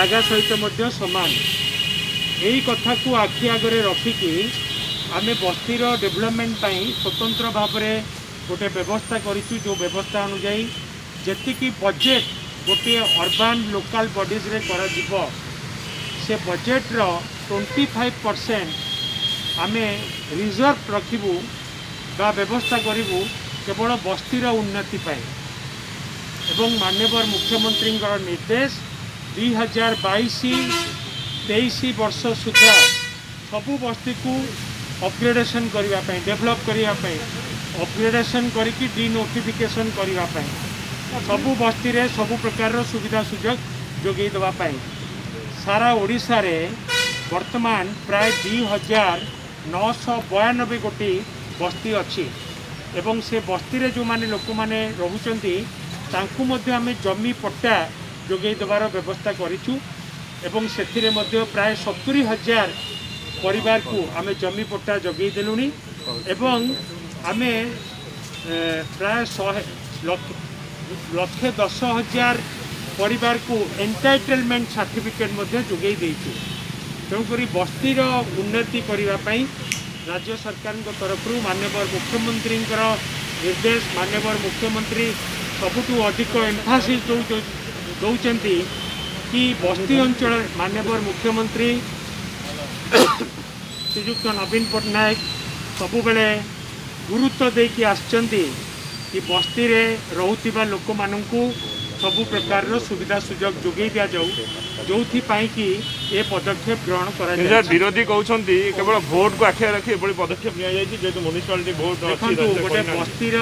जगह सहित समान यही कथा को आखि आगे रखिकी आम बस्तीर डेभलपमेंट स्वतंत्र भाव में गोटे व्यवस्था करूँ जो व्यवस्था अनुजाई जी बजेट गोटे अर्बान लोकल बॉडीज रे करा जीवो से बजेट रो 25% आम रिजर्व रखिबू बा व्यवस्था करूँ केवल बस्तीर उन्नति पाई एवं माननीय मुख्यमंत्री निर्देश 2022-23 वर्ष सुधा सबू बस्ती को अपग्रेडेशन करने डेभलप करने अपग्रेडेशन करके डिनोटिफिकेशन करने सबू बस्ती रे सबू प्रकार सुविधा सुजोग जोगई देवाई सारा ओडिशा रे वर्तमान प्राय 2992 गोटी बस्ती अच्छी एवं से बस्ती रे जो माने लोक माने रहुचंती तांकु मध्य आमे जमी पट्टा जोगई देवार व्यवस्था करिछु एवं सेथिरे मध्य प्राय 70,000 परिवार को आमे जमी पट्टा जोगई देलुनी एवं आमे प्राय 1,10,000 परिवार को एंटाइटलमेंट सर्टिफिकेट मध्य जोगई देइछु तेणुकरी बस्तीर उन्नति करने राज्य सरकार तरफ माननीय मुख्यमंत्री निर्देश माननीय मुख्यमंत्री सबुठू अधिक एम्फासिस दौरान कि बस्ती अंचल माननीय मुख्यमंत्री श्रीजुक्त नवीन पट्टनायक सबु बेले गुरुत्व देकी आछंती कि बस्ती रे रहुतिबा लोक माननकु सबु प्रकार सुविधा सुजोग जोगई दिया जाऊ जो कि ये पदक्षेप ग्रहण करा विरोधी कहते केवल भोट को आखिर रखी बड़ी पदक्षेप जेहेतु म्युनिसिपालिटी भोट गोटे बस्तीर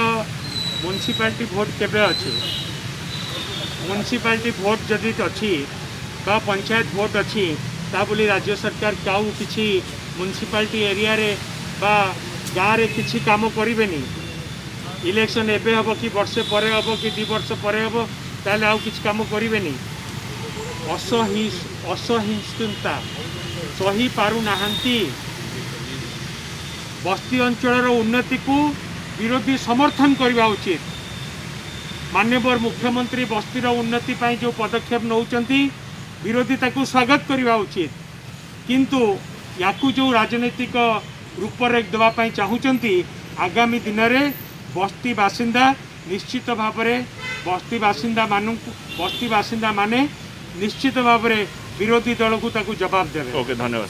म्युनिसिपालिटी भोट केबे अच्छी म्युनिसिपालिटी भोट जदि अच्छी बा पंचायत भोट अच्छी ता बोली राज्य सरकार क्यों किसी म्युनिसिपालिटी एरिया रे बा गाँव रे किसी काम करेनि इलेक्शन एबे हम कि वर्षे पर हम कि 2 वर्ष पर हम ताले आउ किसी काम करेनि असहिष्णुता सही पारु नाहंती बस्ती अंचल उन्नति को विरोधी समर्थन करवा उचित माननीय मुख्यमंत्री बस्तीर उन्नति पाई जो पदक्षेप नौचंती विरोधी ताकू स्वागत करवा उचित किंतु याकू जो राजनीतिक रूपरेख देवाई चाहूँगी आगामी दिन में बस्ती बासिंदा निश्चित भाव में बस्ती बासिंदा माने निश्चित भाव में विरोधी दल को जवाब देवे। ओके धन्यवाद।